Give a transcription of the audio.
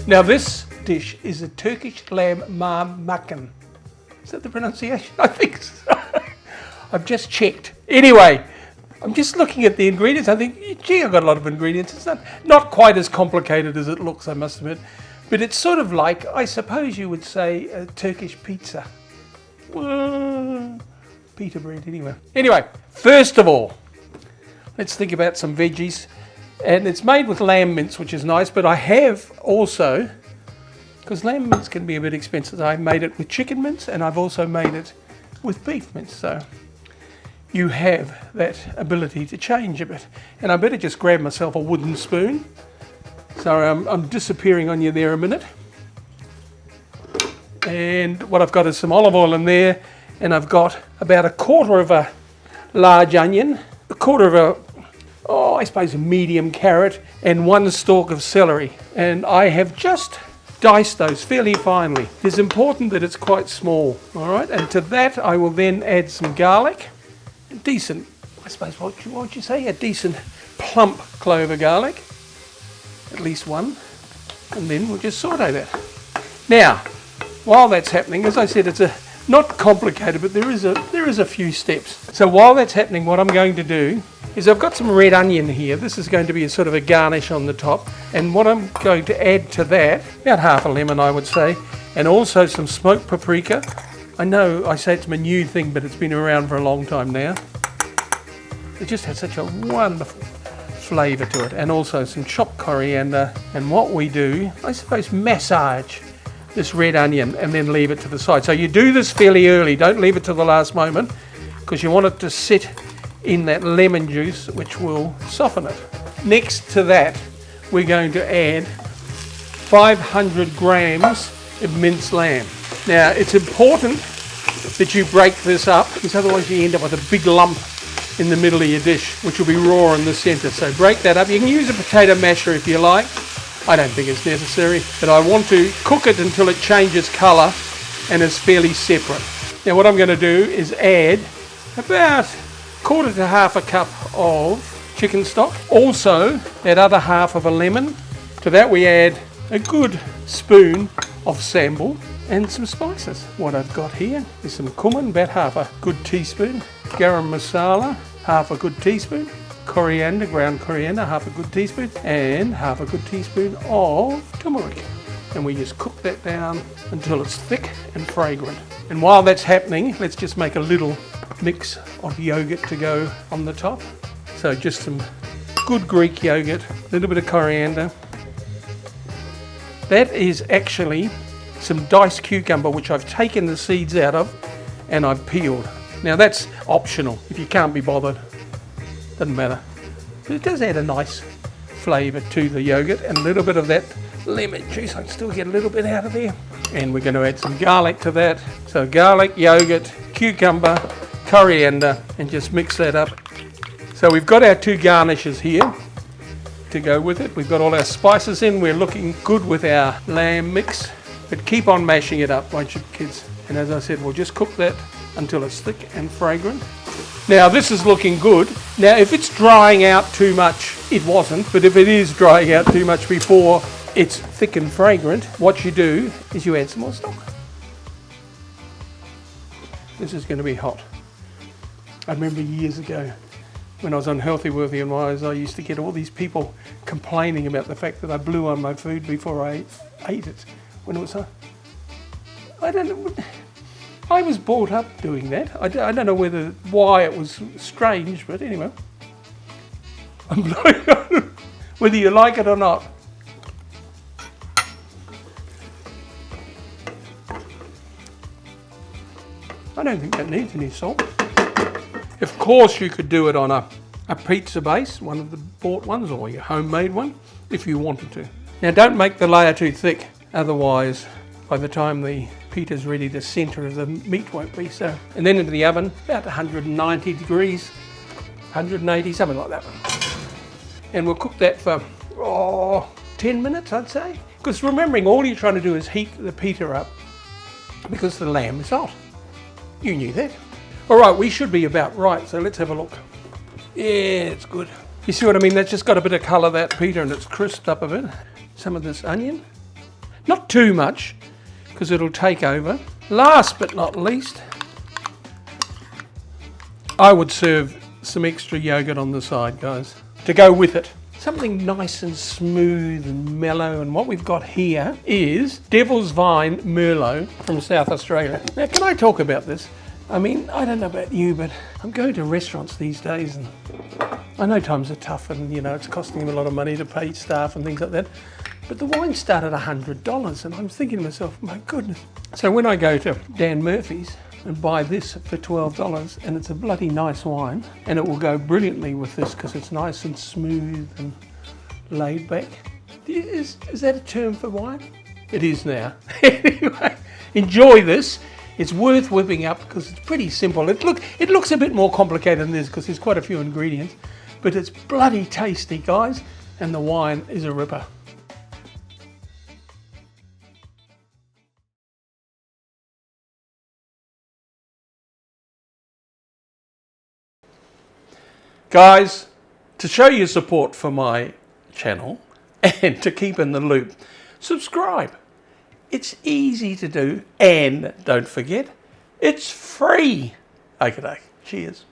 Now this dish is a Turkish lamb marmakan. Is that the pronunciation? I think so. I've just checked. Anyway, I'm just looking at the ingredients. I think, gee, I've got a lot of ingredients. It's not quite as complicated as it looks, I must admit. But it's sort of like, I suppose you would say, a Turkish pizza. Pita bread, anyway. Anyway, first of all, let's think about some veggies. And it's made with lamb mince, which is nice, but I have also, because lamb mince can be a bit expensive, I made it with chicken mince and I've also made it with beef mince. So you have that ability to change a bit. And I better just grab myself a wooden spoon. Sorry, I'm disappearing on you there a minute. And what I've got is some olive oil in there, and I've got about 1/4 of a large onion, 1/4 of a, I suppose a medium carrot, and 1 stalk of celery. And I have just diced those fairly finely. It's important that it's quite small, all right? And to that I will then add some garlic, decent, I suppose, what would you say, a decent plump clove of garlic, at least 1, and then we'll just saute that. Now, while that's happening, as I said, it's not complicated, but there is a few steps. So while that's happening, what I'm going to do is I've got some red onion here. This is going to be a sort of a garnish on the top. And what I'm going to add to that, about half a lemon I would say, and also some smoked paprika. I know I say it's my new thing, but it's been around for a long time now. It just has such a wonderful flavour to it. And also some chopped coriander. And what we do, I suppose, massage this red onion and then leave it to the side. So you do this fairly early, don't leave it to the last moment, because you want it to sit in that lemon juice, which will soften it. Next to that, we're going to add 500 grams of minced lamb. Now, it's important that you break this up, because otherwise you end up with a big lump in the middle of your dish, which will be raw in the centre. So break that up. You can use a potato masher if you like. I don't think it's necessary, but I want to cook it until it changes colour and is fairly separate. Now what I'm going to do is add about 1/4 to half a cup of chicken stock. Also, that other half of a lemon. To that we add a good spoon of sambal and some spices. What I've got here is some cumin, about half a good teaspoon, garam masala, half a good teaspoon, coriander, ground coriander, half a good teaspoon, and half a good teaspoon of turmeric. And we just cook that down until it's thick and fragrant. And while that's happening, let's just make a little mix of yogurt to go on the top. So just some good Greek yogurt, a little bit of coriander. That is actually some diced cucumber, which I've taken the seeds out of and I've peeled. Now that's optional if you can't be bothered. Doesn't matter. But it does add a nice flavour to the yogurt, and a little bit of that lemon juice. I can still get a little bit out of there. And we're going to add some garlic to that. So garlic, yogurt, cucumber, coriander, and just mix that up. So we've got our 2 garnishes here to go with it. We've got all our spices in. We're looking good with our lamb mix. But keep on mashing it up, won't you, kids? And as I said, we'll just cook that until it's thick and fragrant. Now this is looking good. Now if it's drying out too much, it wasn't, but if it is drying out too much before it's thick and fragrant, what you do is you add some more stock. This is going to be hot. I remember years ago when I was on Healthy, Worthy and Wise, I used to get all these people complaining about the fact that I blew on my food before I ate it. When it was hot. I don't know. I was brought up doing that. I don't know why it was strange, but anyway. I'm blowing on whether you like it or not. I don't think that needs any salt. Of course you could do it on a pizza base, one of the bought ones, or your homemade one, if you wanted to. Now don't make the layer too thick, otherwise by the time the pita's ready, the centre of the meat won't be so. And then into the oven, about 190 degrees, 180, something like that. And we'll cook that for 10 minutes, I'd say. Because remembering, all you're trying to do is heat the pita up because the lamb is hot. You knew that. All right, we should be about right, so let's have a look. Yeah, it's good. You see what I mean? That's just got a bit of colour, that pita, and it's crisped up a bit. Some of this onion. too much because it'll take over. Last but not least, I would serve some extra yogurt on the side, guys, to go with it. Something nice and smooth and mellow, and what we've got here is Devil's Vine Merlot from South Australia. Now, can I talk about this? I mean, I don't know about you, but I'm going to restaurants these days, and I know times are tough, and you know, it's costing them a lot of money to pay staff and things like that. But the wine started at $100, and I'm thinking to myself, my goodness. So when I go to Dan Murphy's and buy this for $12, and it's a bloody nice wine, and it will go brilliantly with this because it's nice and smooth and laid back. Is that a term for wine? It is now. Anyway, enjoy this. It's worth whipping up because it's pretty simple. It looks a bit more complicated than this because there's quite a few ingredients, but it's bloody tasty, guys, and the wine is a ripper. Guys, to show your support for my channel and to keep in the loop, subscribe. It's easy to do, and don't forget, it's free. Okay, cheers.